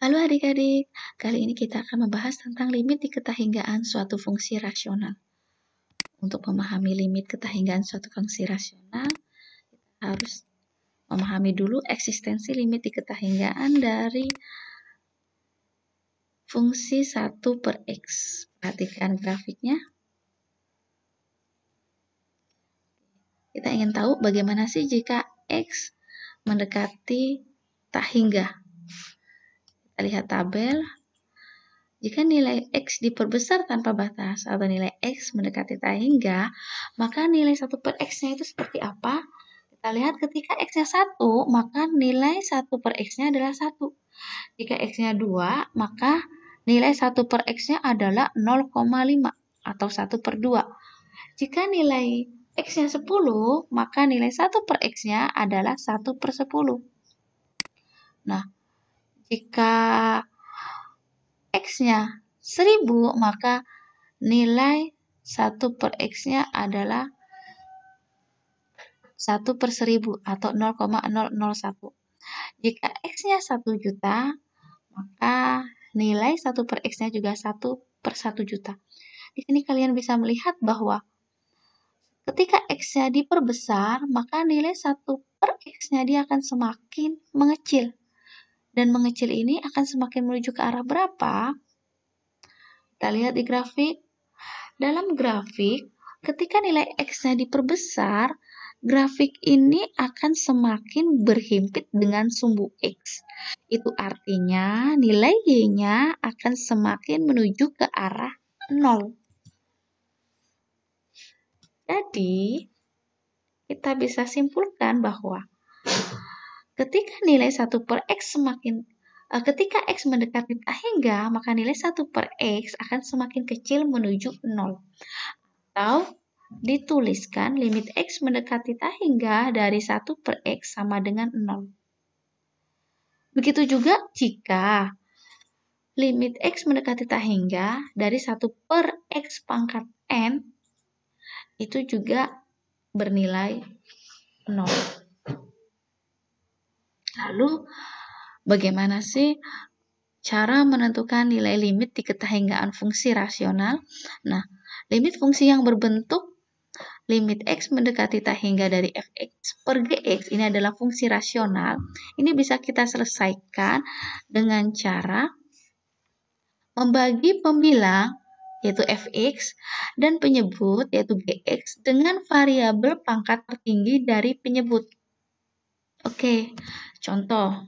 Halo adik-adik, kali ini kita akan membahas tentang limit diketahinggaan suatu fungsi rasional. Untuk memahami limit ketahinggaan suatu fungsi rasional, kita harus memahami dulu eksistensi limit diketahinggaan dari fungsi 1 per X. Perhatikan grafiknya. Kita ingin tahu bagaimana sih jika X mendekati tak hingga. Kita lihat tabel. Jika nilai X diperbesar tanpa batas atau nilai X mendekati tak hingga, maka nilai 1 per X-nya itu seperti apa? Kita lihat ketika X-nya 1, maka nilai 1 per X-nya adalah 1. Jika X-nya 2, maka nilai 1 per X-nya adalah 0,5 atau 1 per 2. Jika nilai X-nya 10, maka nilai 1 per X-nya adalah 1 per 10. Nah, jika X-nya 1000, maka nilai 1 per X-nya adalah 1 per 1000 atau 0,001. Jika X-nya 1 juta, maka nilai 1 per X-nya juga 1 per 1 juta. Di sini kalian bisa melihat bahwa ketika X-nya diperbesar, maka nilai 1 per X-nya dia akan semakin mengecil. Dan mengecil ini akan semakin menuju ke arah berapa? Kita lihat di grafik. Dalam grafik, ketika nilai X-nya diperbesar, grafik ini akan semakin berhimpit dengan sumbu X. Itu artinya nilai Y-nya akan semakin menuju ke arah 0. Jadi, kita bisa simpulkan bahwa ketika nilai 1 per X ketika X mendekati tak hingga, maka nilai 1 per X akan semakin kecil menuju 0. Atau dituliskan limit X mendekati tak hingga dari 1 per X sama dengan 0. Begitu juga jika limit X mendekati tak hingga dari 1 per X pangkat N itu juga bernilai 0. Lalu, bagaimana sih cara menentukan nilai limit diketahinggaan fungsi rasional? Nah, limit fungsi yang berbentuk limit X mendekati tak hingga dari fx per gx ini adalah fungsi rasional. Ini bisa kita selesaikan dengan cara membagi pembilang yaitu fx dan penyebut yaitu gx dengan variabel pangkat tertinggi dari penyebut. Oke, contoh.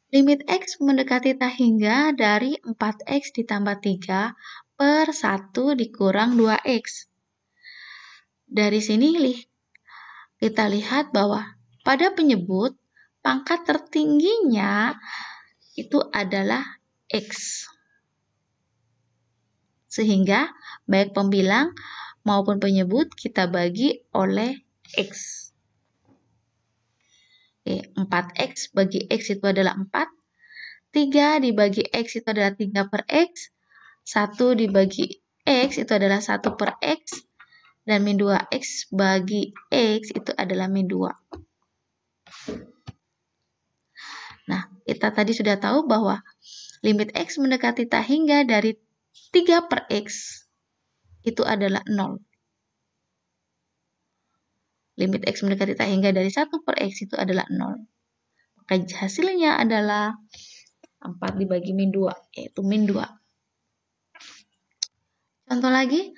Limit X mendekati tak hingga dari 4X ditambah 3 per 1 dikurang 2X. Dari sini kita lihat bahwa pada penyebut pangkat tertingginya itu adalah X. Sehingga baik pembilang maupun penyebut kita bagi oleh X. Oke, 4X bagi X itu adalah 4. 3 dibagi X itu adalah 3 per X. 1 dibagi X itu adalah 1 per X. Dan min 2X bagi X itu adalah min 2. Nah, kita tadi sudah tahu bahwa limit X mendekati tak hingga dari 3 per X itu adalah 0. Limit X mendekati tak hingga dari 1 per X itu adalah 0. Maka hasilnya adalah 4 dibagi min 2, yaitu min 2. Contoh lagi,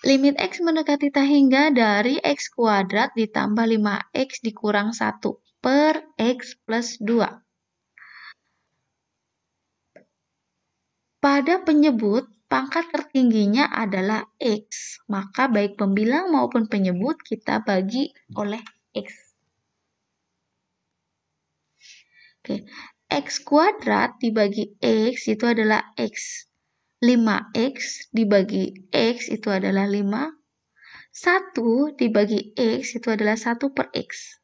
limit X mendekati tak hingga dari X kuadrat ditambah 5X dikurang 1 per X plus 2. Pada penyebut, pangkat tertingginya adalah X, maka baik pembilang maupun penyebut kita bagi oleh X. Oke, X kuadrat dibagi X itu adalah X. 5X dibagi X itu adalah 5. 1 dibagi X itu adalah 1 per X.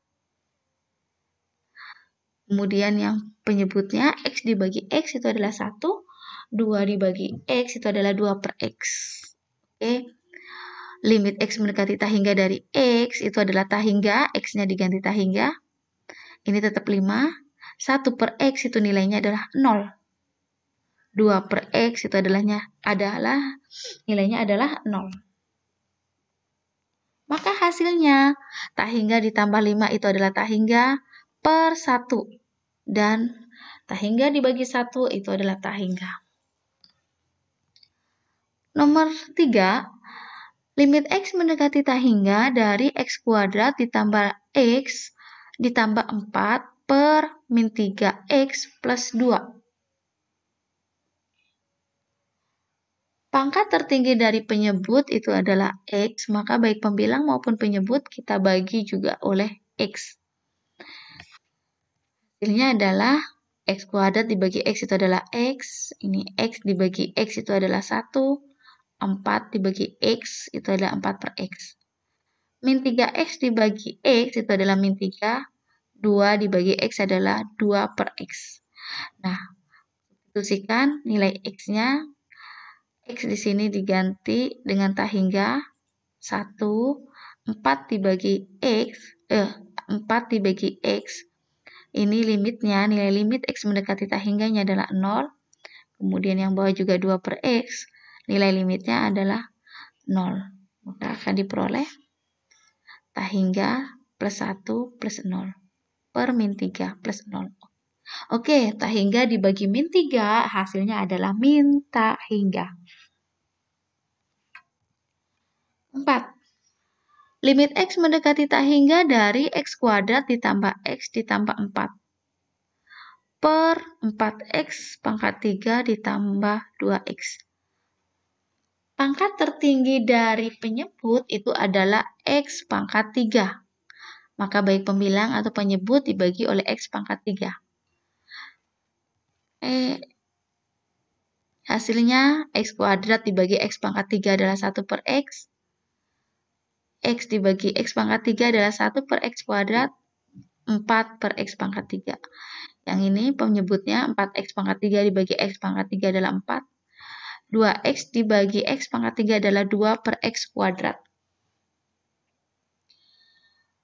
Kemudian yang penyebutnya X dibagi X itu adalah 1. 2 dibagi X itu adalah 2 per X. Oke. Limit X mendekati tak hingga dari X itu adalah tak hingga, X-nya diganti tak hingga. Ini tetap 5. 1 per X itu nilainya adalah 0. 2 per X itu nilainya adalah 0. Maka hasilnya tak hingga ditambah 5 itu adalah tak hingga per 1. Dan tak hingga dibagi 1 itu adalah tak hingga. Nomor 3, limit X mendekati tak hingga dari X kuadrat ditambah X ditambah 4 per min 3X plus 2. Pangkat tertinggi dari penyebut itu adalah X, maka baik pembilang maupun penyebut kita bagi juga oleh X. Hasilnya adalah X kuadrat dibagi X itu adalah X, ini X dibagi X itu adalah 1, 4 dibagi X itu adalah 4 per X. Min 3X dibagi X itu adalah min 3, 2 dibagi X adalah 2 per X. Nah, substitusikan nilai X-nya. X di sini diganti dengan tak hingga 1, 4 dibagi X, 4 dibagi X. Ini limitnya, nilai limit X mendekati tak hingganya adalah 0. Kemudian yang bawah juga 2 per X, nilai limitnya adalah 0. Maka akan diperoleh tak hingga plus 1 plus 0 per min 3 plus 0. Oke, tak hingga dibagi min 3, hasilnya adalah min tak hingga. 4. Limit X mendekati tak hingga dari X kuadrat ditambah X ditambah 4 per 4X pangkat 3 ditambah 2X. Pangkat tertinggi dari penyebut itu adalah X pangkat 3. Maka baik pembilang atau penyebut dibagi oleh X pangkat 3. Hasilnya X kuadrat dibagi X pangkat 3 adalah 1 per X. X dibagi X pangkat 3 adalah 1 per X kuadrat, 4 per X pangkat 3. Yang ini penyebutnya 4X pangkat 3 dibagi X pangkat 3 adalah 4. 2X dibagi X pangkat 3 adalah 2 per X kuadrat.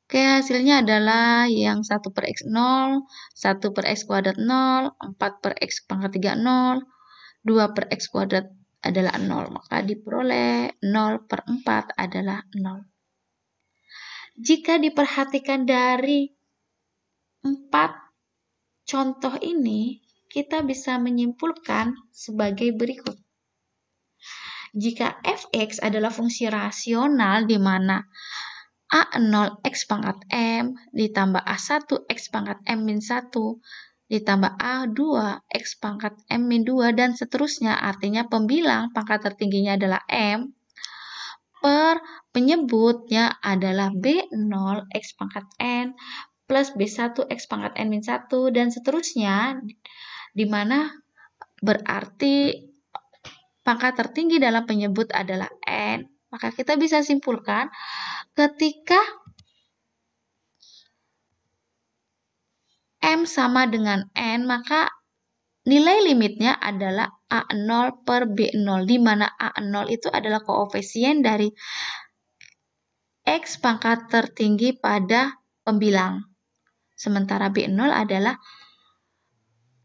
Oke, hasilnya adalah yang 1 per X 0, 1 per X kuadrat 0, 4 per X pangkat 3 0, 2 per X kuadrat adalah 0. Maka diperoleh 0 per 4 adalah 0. Jika diperhatikan dari 4 contoh ini, kita bisa menyimpulkan sebagai berikut. Jika fx adalah fungsi rasional di mana a0 x pangkat m ditambah a1 x pangkat m min 1 ditambah a2 x pangkat m min 2 dan seterusnya, artinya pembilang pangkat tertingginya adalah m, per penyebutnya adalah B0 X pangkat N plus B1 X pangkat N min 1 dan seterusnya, di mana berarti pangkat tertinggi dalam penyebut adalah N. Maka kita bisa simpulkan ketika M sama dengan N, maka nilai limitnya adalah A0 per B0, di mana A0 itu adalah koefisien dari X pangkat tertinggi pada pembilang. Sementara B0 adalah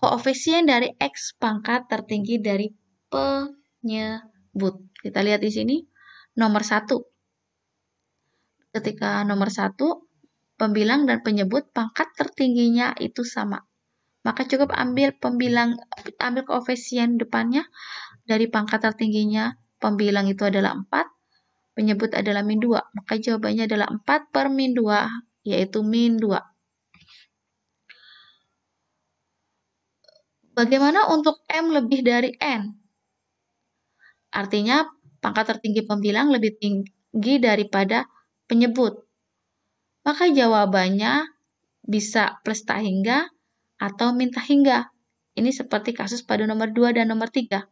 koefisien dari X pangkat tertinggi dari penyebut. Kita lihat di sini, nomor 1. Ketika nomor 1, pembilang dan penyebut pangkat tertingginya itu sama. Maka cukup ambil koefisien depannya dari pangkat tertingginya. Pembilang itu adalah 4, penyebut adalah min 2. Maka jawabannya adalah 4 per min 2, yaitu min 2. Bagaimana untuk M lebih dari N? Artinya pangkat tertinggi pembilang lebih tinggi daripada penyebut. Maka jawabannya bisa plus tak hingga atau min tak hingga. Ini seperti kasus pada nomor 2 dan nomor 3.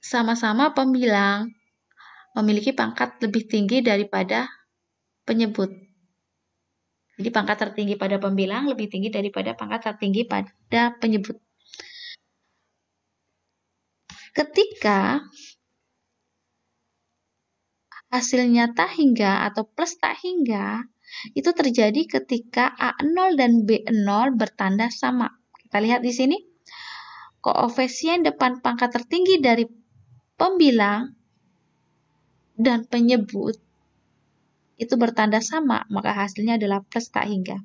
Sama-sama pembilang memiliki pangkat lebih tinggi daripada penyebut. Jadi pangkat tertinggi pada pembilang lebih tinggi daripada pangkat tertinggi pada penyebut. Ketika hasilnya tak hingga atau plus tak hingga, Itu terjadi ketika A0 dan B0 bertanda sama. Kita lihat di sini. Koefisien depan pangkat tertinggi dari pembilang dan penyebut itu bertanda sama, maka hasilnya adalah plus tak hingga.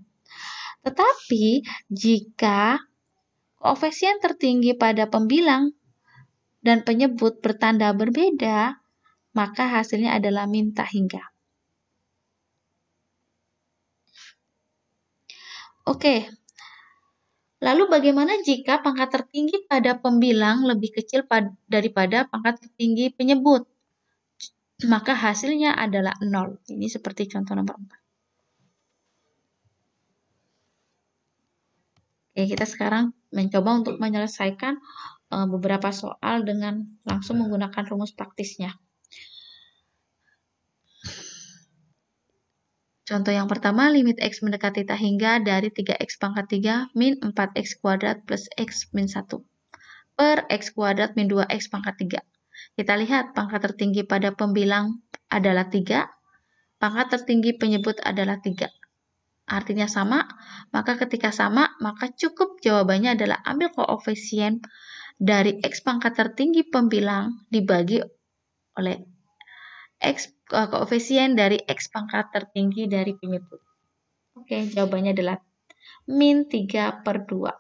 Tetapi jika koefisien tertinggi pada pembilang dan penyebut bertanda berbeda, maka hasilnya adalah min tak hingga. Oke. Lalu bagaimana jika pangkat tertinggi pada pembilang lebih kecil daripada pangkat tertinggi penyebut? Maka hasilnya adalah 0. Ini seperti contoh nomor 4. Oke, kita sekarang mencoba untuk menyelesaikan beberapa soal dengan langsung menggunakan rumus praktisnya. Contoh yang pertama, limit X mendekati tak hingga dari 3X pangkat 3 min 4X kuadrat plus X min 1 per X kuadrat min 2X pangkat 3. Kita lihat pangkat tertinggi pada pembilang adalah 3, pangkat tertinggi penyebut adalah 3. Artinya sama, maka ketika sama, maka cukup jawabannya adalah ambil koefisien dari X pangkat tertinggi pembilang dibagi oleh koefisien dari X pangkat tertinggi dari penyebut. Oke, jawabannya adalah min 3 per 2.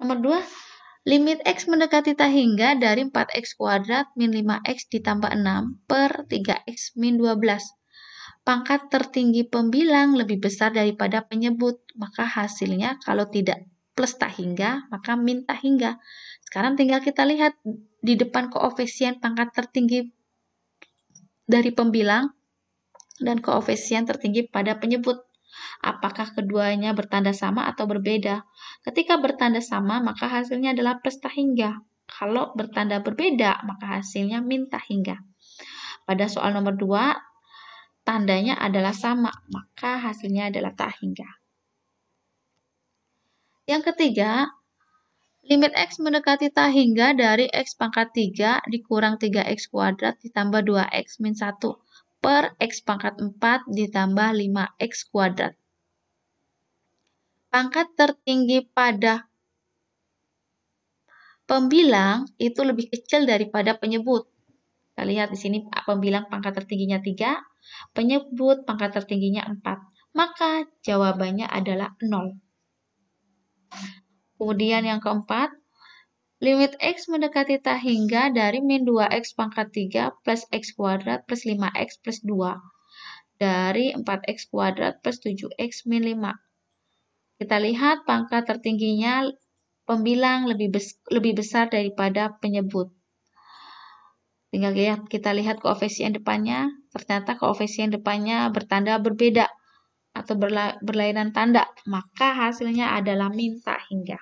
Nomor 2, limit X mendekati tak hingga dari 4X kuadrat min 5X ditambah 6 per 3X min 12. Pangkat tertinggi pembilang lebih besar daripada penyebut, maka hasilnya kalau tidak plus tak hingga, maka min tak hingga. Sekarang tinggal kita lihat di depan koefisien pangkat tertinggi dari pembilang dan koefisien tertinggi pada penyebut. Apakah keduanya bertanda sama atau berbeda? Ketika bertanda sama, maka hasilnya adalah plus tak hingga. Kalau bertanda berbeda, maka hasilnya min tak hingga. Pada soal nomor 2, tandanya adalah sama, maka hasilnya adalah tak hingga. Yang ketiga, limit X mendekati tak hingga dari X pangkat 3 dikurang 3X kuadrat ditambah 2X min 1 per X pangkat 4 ditambah 5X kuadrat. Pangkat tertinggi pada pembilang itu lebih kecil daripada penyebut. Kita lihat di sini pembilang pangkat tertingginya 3, penyebut pangkat tertingginya 4. Maka jawabannya adalah 0. Kemudian yang keempat, limit X mendekati tak hingga dari min 2X pangkat 3 plus X kuadrat plus 5X plus 2 dari 4X kuadrat plus 7X min 5. Kita lihat pangkat tertingginya pembilang lebih besar daripada penyebut. Tinggal kita lihat koefisien depannya, ternyata koefisien depannya bertanda berbeda atau berlainan tanda, maka hasilnya adalah min tak hingga.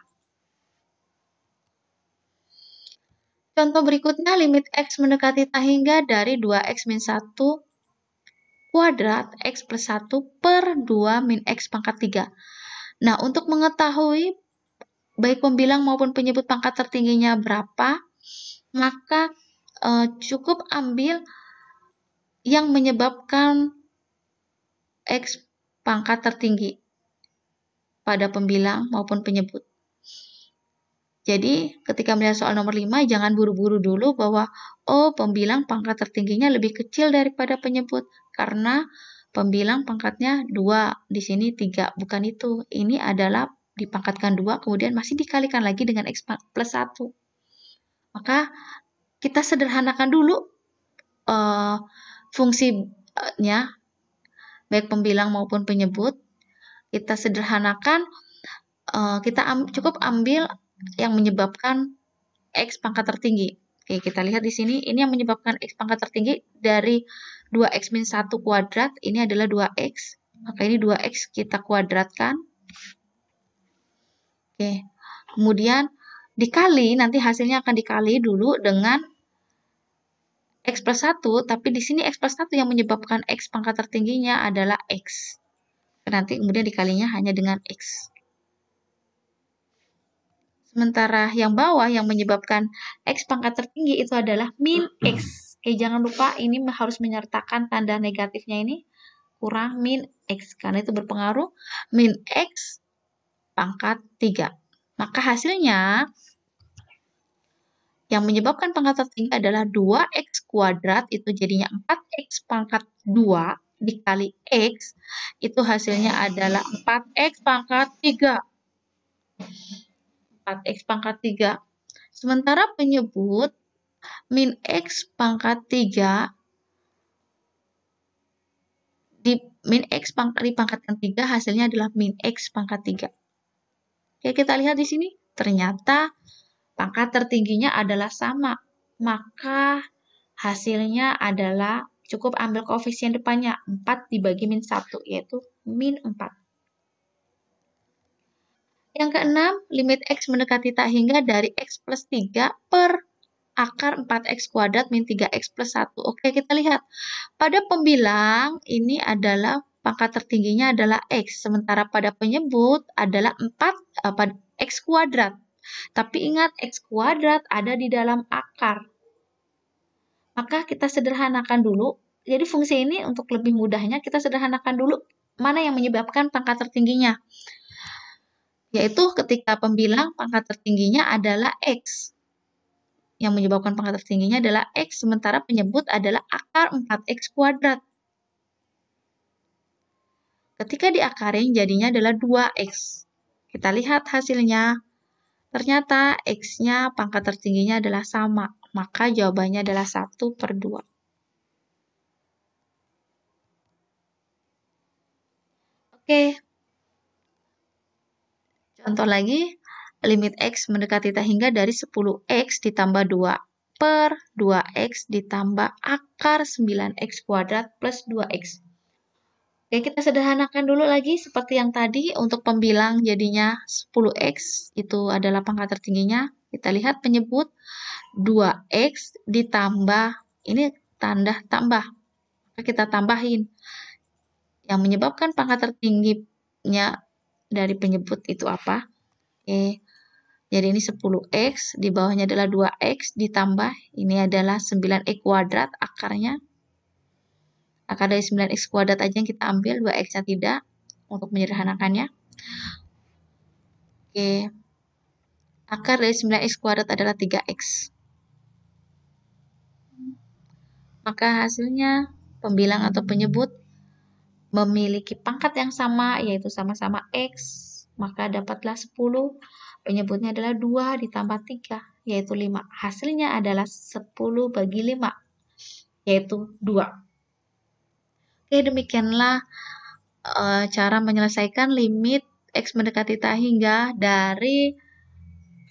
Contoh berikutnya, limit X mendekati tak hingga dari 2X min 1 kuadrat X plus 1 per 2 min X pangkat 3. Nah, untuk mengetahui baik pembilang maupun penyebut pangkat tertingginya berapa, maka cukup ambil yang menyebabkan X pangkat tertinggi pada pembilang maupun penyebut. Jadi, ketika melihat soal nomor 5, jangan buru-buru dulu bahwa, pembilang pangkat tertingginya lebih kecil daripada penyebut, karena pembilang pangkatnya 2, di sini 3. Bukan itu. Ini adalah dipangkatkan 2, kemudian masih dikalikan lagi dengan X plus 1. Maka, kita sederhanakan dulu fungsinya, baik pembilang maupun penyebut. Kita sederhanakan, kita cukup ambil yang menyebabkan X pangkat tertinggi. Oke, kita lihat di sini, ini yang menyebabkan X pangkat tertinggi dari 2X min 1 kuadrat, ini adalah 2X. Maka ini 2X kita kuadratkan. Oke, kemudian dikali, nanti hasilnya akan dikali dulu dengan X plus 1, tapi di sini X plus 1 yang menyebabkan X pangkat tertingginya adalah X. Nanti kemudian dikalinya hanya dengan X. Sementara yang bawah yang menyebabkan X pangkat tertinggi itu adalah min X. Oke, jangan lupa ini harus menyertakan tanda negatifnya ini kurang min X, karena itu berpengaruh min X pangkat 3. Maka hasilnya yang menyebabkan pangkat tertinggi adalah 2X kuadrat, itu jadinya 4X pangkat 2 dikali X, itu hasilnya adalah 4X pangkat 3. 4X pangkat 3. Sementara penyebut min X pangkat 3 di min X di pangkat yang 3 hasilnya adalah min X pangkat 3. Oke, kita lihat di sini. Ternyata pangkat tertingginya adalah sama. Maka hasilnya adalah cukup ambil koefisien depannya. 4 dibagi min 1, yaitu min 4. Yang keenam, limit X mendekati tak hingga dari X plus 3 per akar 4X kuadrat min 3X plus 1. Oke, kita lihat. Pada pembilang, ini adalah pangkat tertingginya adalah X. Sementara pada penyebut adalah X kuadrat. Tapi ingat, X kuadrat ada di dalam akar. Maka kita sederhanakan dulu. Jadi fungsi ini untuk lebih mudahnya, kita sederhanakan dulu mana yang menyebabkan pangkat tertingginya. Yaitu ketika pembilang pangkat tertingginya adalah X. Yang menyebabkan pangkat tertingginya adalah X, sementara penyebut adalah akar 4X kuadrat. Ketika diakarin jadinya adalah 2X. Kita lihat hasilnya. Ternyata X-nya pangkat tertingginya adalah sama. Maka jawabannya adalah 1/2. Oke. Contoh lagi. Limit X mendekati tak hingga dari 10X ditambah 2 per 2X ditambah akar 9X kuadrat plus 2X. Oke, kita sederhanakan dulu lagi seperti yang tadi. Untuk pembilang jadinya 10X itu adalah pangkat tertingginya. Kita lihat penyebut 2X ditambah, ini tanda tambah. Maka kita tambahin. Yang menyebabkan pangkat tertingginya dari penyebut itu apa? Oke. Jadi ini 10X, di bawahnya adalah 2X, ditambah, ini adalah 9X kuadrat akarnya. Akar dari 9X kuadrat aja yang kita ambil, 2X-nya tidak, untuk menyederhanakannya. Oke. Akar dari 9X kuadrat adalah 3X. Maka hasilnya, pembilang atau penyebut memiliki pangkat yang sama, yaitu sama-sama X, maka dapatlah 10. Penyebutnya adalah 2 ditambah 3, yaitu 5. Hasilnya adalah 10 bagi 5, yaitu 2. Oke, demikianlah cara menyelesaikan limit X mendekati tak hingga dari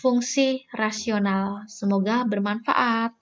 fungsi rasional. Semoga bermanfaat.